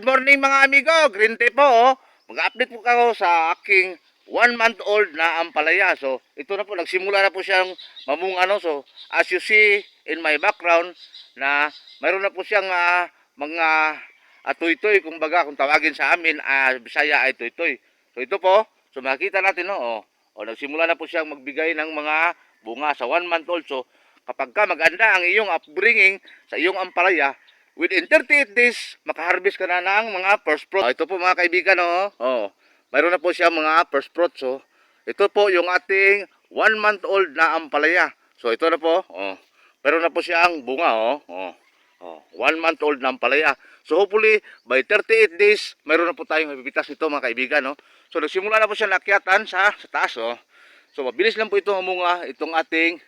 morning mga amigo, Green Tea po. Oh. Mag-update po ako sa aking 1 month old na ampalaya. So, ito na po, nagsimula na po siyang mamunga. No? So, as you see in my background, na mayroon na po siyang mga tuytoy, kumbaga kung tawagin sa amin, Bisaya ay tuytoy. So, ito po, so makita natin, no? Nagsimula na po siyang magbigay ng mga bunga sa 1 month old. So, kapag ka maganda ang iyong upbringing sa iyong ampalaya, within 38 days, makaharvest ka na ng mga first fruit. Ito po mga kaibigan, mayroon na po siya mga first fruit. So, ito po yung ating 1 month old na ampalaya. So, ito na po, mayroon na po siyang bunga, 1 month old na ampalaya. So, hopefully, by 38 days, mayroon na po tayong mapipitas nito mga kaibigan, So, nagsimula na po siya nakyatan sa taas, So, mabilis lang po ito humunga, itong ating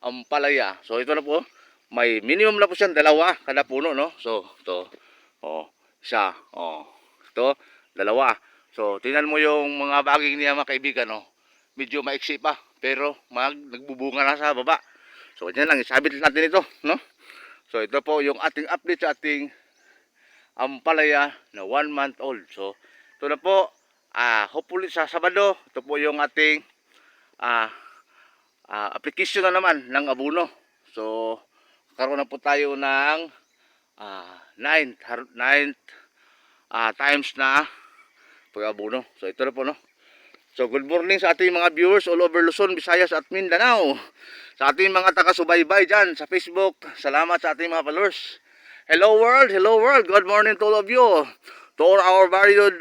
ampalaya. So, ito na po. May minimum na po siyang 2 kada puno, no? So, ito. Isa. Ito, 2. So, tingnan mo yung mga baging niya mga kaibigan, Medyo maiksi pa, pero nagbubunga na sa baba. So, yan lang, isabit natin ito, no? So, ito po yung ating update sa ating ampalaya na 1 month old. So, ito na po, hopefully sa Sabado, ito po yung ating application na naman ng abono. So, karoon na po tayo ng 9th times na pag-abono. So ito na po, no. So good morning sa ating mga viewers all over Luzon, Visayas at Mindanao. Sa ating mga taga-subaybay dyan sa Facebook. Salamat sa ating mga followers. Hello world, good morning to all of you. To all our valued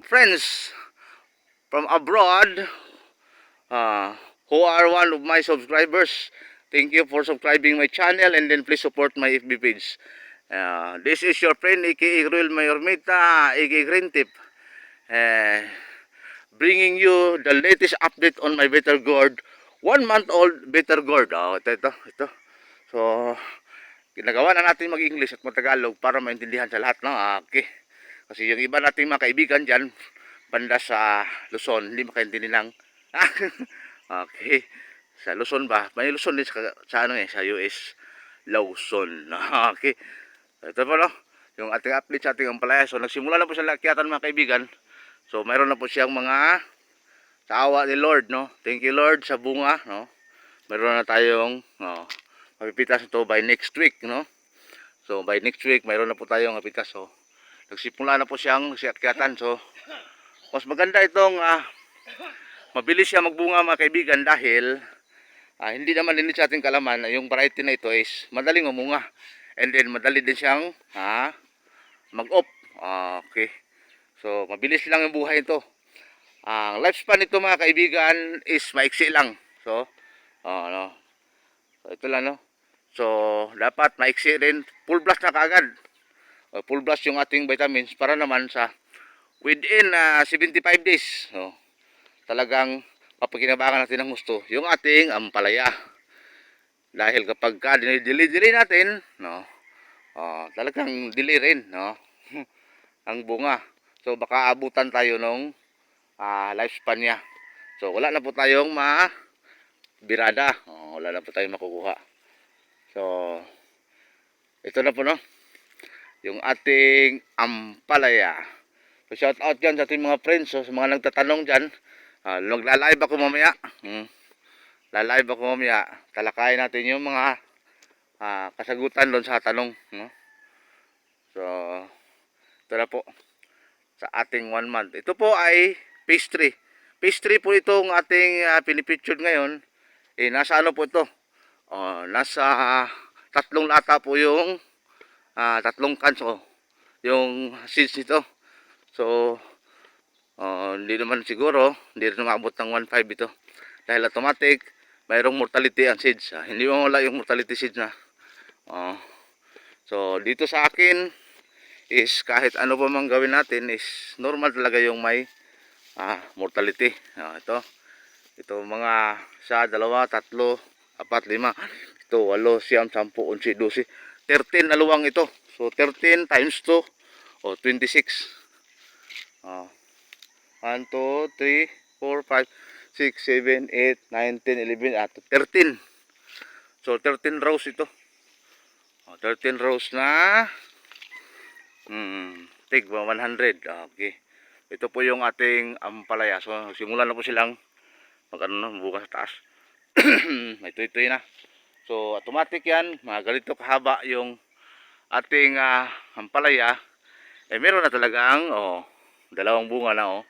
friends from abroad who are one of my subscribers. Thank you for subscribing my channel, and then please support my FB page. This is your friend aka Ruel Mayormita aka Green Tip, bringing you the latest update on my better gourd, 1 month old better gourd. Ito. So, ginagawa na natin mag-English at mag-Tagalog para maintindihan sa lahat, no? Okay. Kasi yung iba nating mga kaibigan dyan, banda sa Luzon, hindi makaintindi ng okay. Sa Luzon ba? May Luzon din sa US. Luzon. Okay. Ito po, no? Yung ating update sa ating ampalaya. So, nagsimula na po siya lakyatan mga kaibigan. So, mayroon na po siyang mga sa awa ni Lord, no? Thank you Lord sa bunga, no? Mayroon na tayong mapipitas ito by next week, no? So, by next week, mayroon na po tayong mapipitas. So, nagsimula na po siyang lakyatan. So, mas maganda itong mabilis siya magbunga mga kaibigan dahil hindi naman din sa ating kalaman na yung variety na ito is madaling umunga, and then madali din siyang mag-off. Okay. So mabilis lang yung buhay ito. Ang lifespan nito mga kaibigan is maiksi lang. So no. So ito lang, no. So dapat maiksi rin, full blast na kaagad. Full blast yung ating vitamins para naman sa within 75 days. So talagang papakinabangan natin ng gusto yung ating ampalaya. Dahil kapag dinidili natin, no, talagang dili rin, no, ang bunga. So baka abutan tayo nung lifespan niya. So wala na po tayong birada. Wala na po tayong makukuha. So ito na po, no, yung ating ampalaya. So shout out dyan sa ating mga friends, sa mga nagtatanong dyan. Magla-live ako mamaya. Lalive ako mamaya. Talakayin natin yung mga kasagutan doon sa tanong, no? So, ito na po sa ating 1 month. Ito po ay pastry. Pastry po itong ating pinipicture ngayon. Nasa ano po ito? Nasa 3 lata po yung 3 cans, yung seeds nito. So, hindi naman siguro, hindi rin maabot ng 1.5 ito. Dahil automatic, mayroong mortality ang seeds. Hindi mo wala yung mortality seeds na. So, dito sa akin, is kahit ano pa mang gawin natin, is normal talaga yung may mortality. Ito mga 1, 2, 3, 4, 5. Ito, 8, 9, 10, 11, 12. 13 na luwang ito. So, 13 times 2, 26. 1, 2, 3, 4, 5, 6, 7, 8, 9, 10, 11, 13. So 13 rows ito. 13 rows na Tig 100. Okay. Ito po yung ating ampalaya. So simulan na po silang bukas sa taas. May tuy-tuy na. So automatic yan, mga ganito kahaba yung ating ampalaya. Meron na talagang dalawang bunga na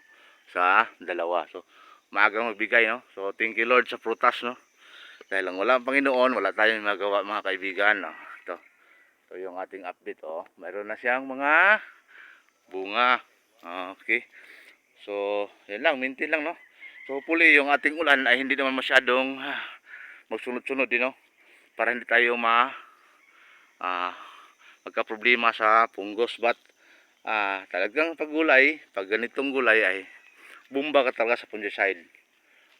sa dalawa. So maagang magbigay, no. So thank you Lord sa prutas, no. Dahil lang wala ang Panginoon, wala tayong magawa, mga kaibigan, no. Ito yung ating update, mayroon na siyang mga bunga. Okay. So yan lang, maintain lang, no. So hopefully yung ating ulan ay hindi naman masyadong magsunod-sunod din, no, para hindi tayo magka-problema sa punggos. But talagang paggulay, pag ganitong gulay ay bumba ka talaga sa fungicide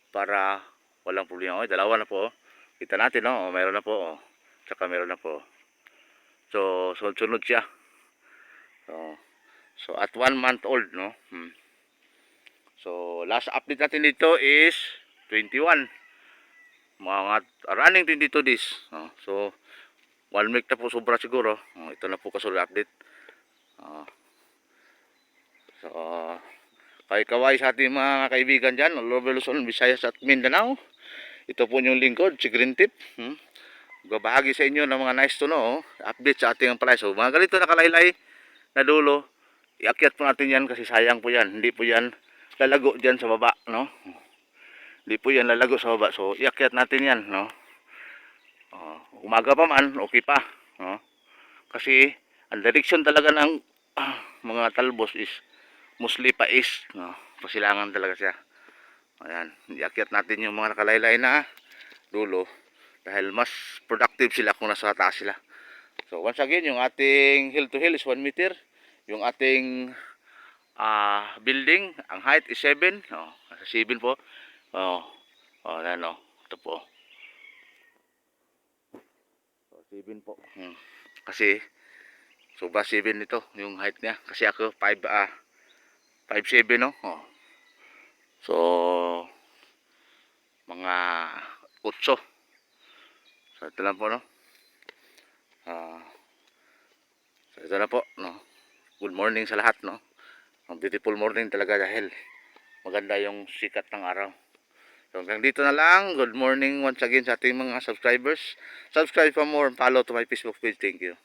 para walang problema. Dalawa na po. Kita natin, no, mayroon na po. Tsaka mayroon na po. So sunod-sunod siya. So at 1 month old, no. So last update natin dito is 21. Mga running 22 days. So 1 week na po sobra siguro. Ito na po kasunod update. So kay kaway sa ating mga kaibigan dyan, all over Luzon, Visayas at Mindanao. Ito po yung lingkod, si Green Tip. Babahagi sa inyo ng mga nice to know, update sa ating palay. So mga ganito na kalaylay na dulo, iakyat po natin yan kasi sayang po yan. Hindi po yan lalago dyan sa baba, no. Hindi po yan lalago sa baba. So iakyat natin yan, no. Umaga pa man, okay pa, no. Kasi ang direction talaga ng mga talbos is mostly pa east, no. Pasilangan talaga siya. Ayan, iakyat natin yung mga nakalaylay na dulo dahil mas productive sila kung nasa taas sila. So once again, yung ating hill to hill is 1 meter. Yung ating building, ang height is 7. Nasa 7 po. Ayan, ito po. So 7 po. Kasi sobra 7 ito yung height niya. Kasi ako 5'7", no. So mga 8. So ito lang po, no. So ito na po, no. Good morning sa lahat, no. Ang beautiful morning talaga dahil maganda yung sikat ng araw. So hanggang dito na lang. Good morning once again sa ating mga subscribers. Subscribe for more and follow to my Facebook page. Thank you.